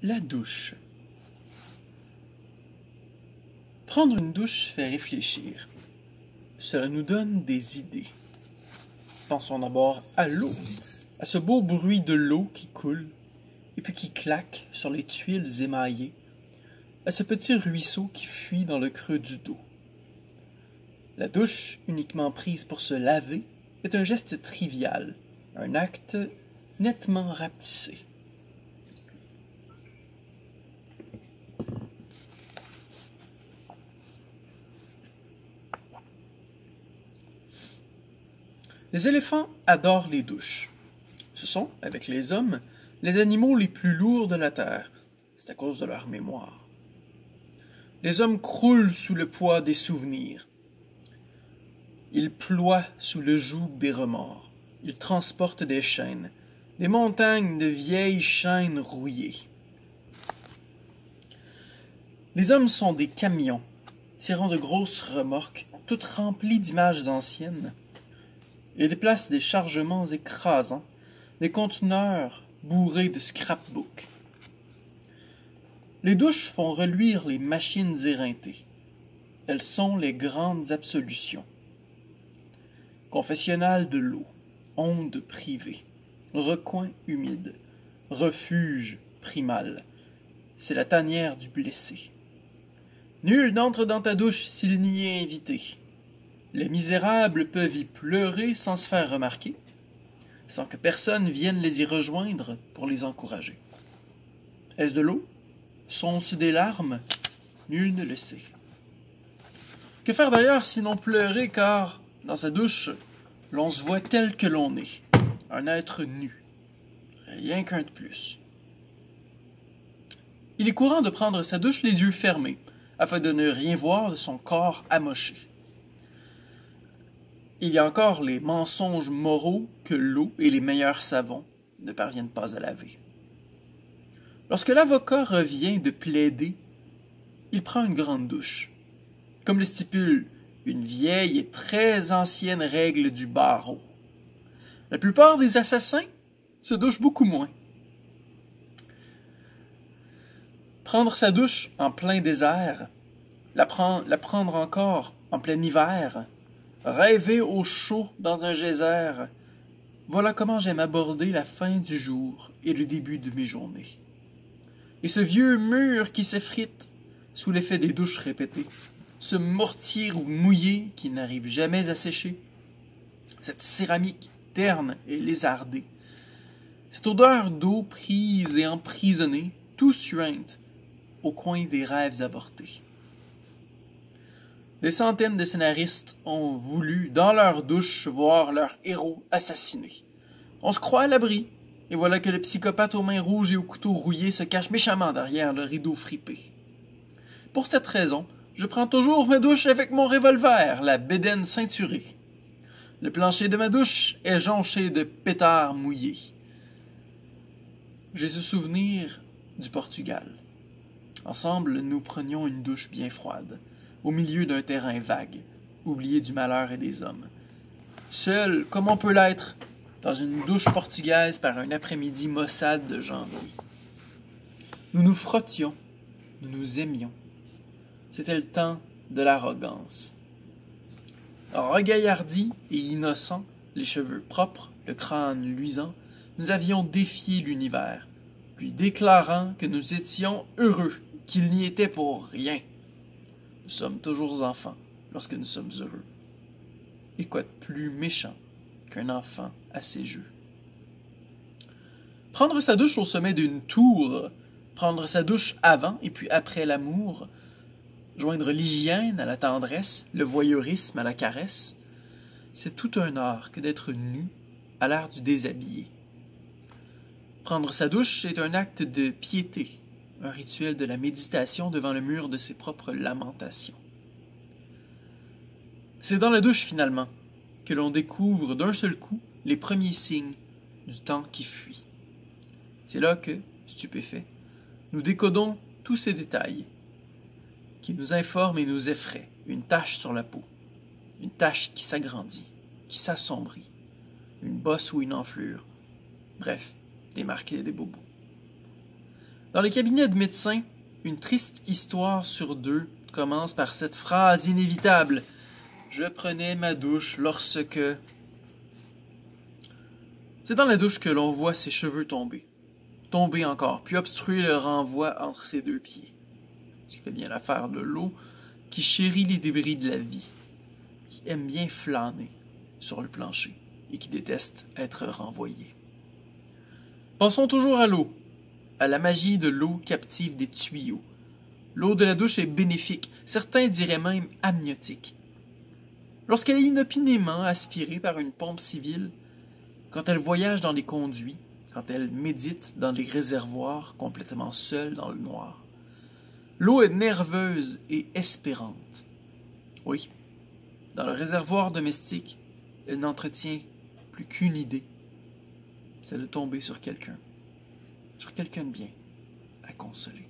La douche. Prendre une douche fait réfléchir. Cela nous donne des idées. Pensons d'abord à l'eau, à ce beau bruit de l'eau qui coule et puis qui claque sur les tuiles émaillées, à ce petit ruisseau qui fuit dans le creux du dos. La douche, uniquement prise pour se laver, est un geste trivial, un acte nettement rapetissé. Les éléphants adorent les douches. Ce sont, avec les hommes, les animaux les plus lourds de la terre. C'est à cause de leur mémoire. Les hommes croulent sous le poids des souvenirs. Ils ploient sous le joug des remords. Ils transportent des chaînes, des montagnes de vieilles chaînes rouillées. Les hommes sont des camions, tirant de grosses remorques, toutes remplies d'images anciennes. Ils déplacent des chargements écrasants, des conteneurs bourrés de scrapbooks. Les douches font reluire les machines éreintées. Elles sont les grandes absolutions. Confessionnal de l'eau, onde privée, recoin humide, refuge primal. C'est la tanière du blessé. Nul n'entre dans ta douche s'il n'y est invité. Les misérables peuvent y pleurer sans se faire remarquer, sans que personne vienne les y rejoindre pour les encourager. Est-ce de l'eau? Sont-ce des larmes? Nul ne le sait. Que faire d'ailleurs sinon pleurer, car, dans sa douche, l'on se voit tel que l'on est, un être nu, rien qu'un de plus. Il est courant de prendre sa douche les yeux fermés, afin de ne rien voir de son corps amoché. Il y a encore les mensonges moraux que l'eau et les meilleurs savons ne parviennent pas à laver. Lorsque l'avocat revient de plaider, il prend une grande douche. Comme le stipule une vieille et très ancienne règle du barreau. La plupart des assassins se douchent beaucoup moins. Prendre sa douche en plein désert, la prendre encore en plein hiver, rêver au chaud dans un geyser, voilà comment j'aime aborder la fin du jour et le début de mes journées. Et ce vieux mur qui s'effrite sous l'effet des douches répétées, ce mortier mouillé qui n'arrive jamais à sécher, cette céramique terne et lézardée, cette odeur d'eau prise et emprisonnée, tout suinte au coin des rêves avortés. Des centaines de scénaristes ont voulu, dans leur douche, voir leur héros assassiné. On se croit à l'abri, et voilà que le psychopathe aux mains rouges et au couteau rouillé se cache méchamment derrière le rideau fripé. Pour cette raison, je prends toujours ma douche avec mon revolver, la bédaine ceinturée. Le plancher de ma douche est jonché de pétards mouillés. J'ai ce souvenir du Portugal. Ensemble, nous prenions une douche bien froide, au milieu d'un terrain vague, oublié du malheur et des hommes. Seul, comme on peut l'être, dans une douche portugaise par un après-midi maussade de janvier. Nous nous frottions, nous nous aimions. C'était le temps de l'arrogance. Regaillardis et innocents, les cheveux propres, le crâne luisant, nous avions défié l'univers, lui déclarant que nous étions heureux, qu'il n'y était pour rien. Nous sommes toujours enfants lorsque nous sommes heureux. Et quoi de plus méchant qu'un enfant à ses jeux? Prendre sa douche au sommet d'une tour, prendre sa douche avant et puis après l'amour, joindre l'hygiène à la tendresse, le voyeurisme à la caresse, c'est tout un art que d'être nu à l'ère du déshabillé. Prendre sa douche est un acte de piété, un rituel de la méditation devant le mur de ses propres lamentations. C'est dans la douche, finalement, que l'on découvre d'un seul coup les premiers signes du temps qui fuit. C'est là que, stupéfaits, nous décodons tous ces détails qui nous informent et nous effraient, une tache sur la peau, une tache qui s'agrandit, qui s'assombrit, une bosse ou une enflure, bref, des marques et des bobos. Dans les cabinets de médecins, une triste histoire sur deux commence par cette phrase inévitable. Je prenais ma douche lorsque... C'est dans la douche que l'on voit ses cheveux tomber. Tomber encore, puis obstruer le renvoi entre ses deux pieds. Ce qui fait bien l'affaire de l'eau, qui chérit les débris de la vie, qui aime bien flâner sur le plancher et qui déteste être renvoyée. Pensons toujours à l'eau, à la magie de l'eau captive des tuyaux. L'eau de la douche est bénéfique, certains diraient même amniotique. Lorsqu'elle est inopinément aspirée par une pompe civile, quand elle voyage dans les conduits, quand elle médite dans les réservoirs complètement seule dans le noir, l'eau est nerveuse et espérante. Oui, dans le réservoir domestique, elle n'entretient plus qu'une idée, c'est de tomber sur quelqu'un de bien à consoler.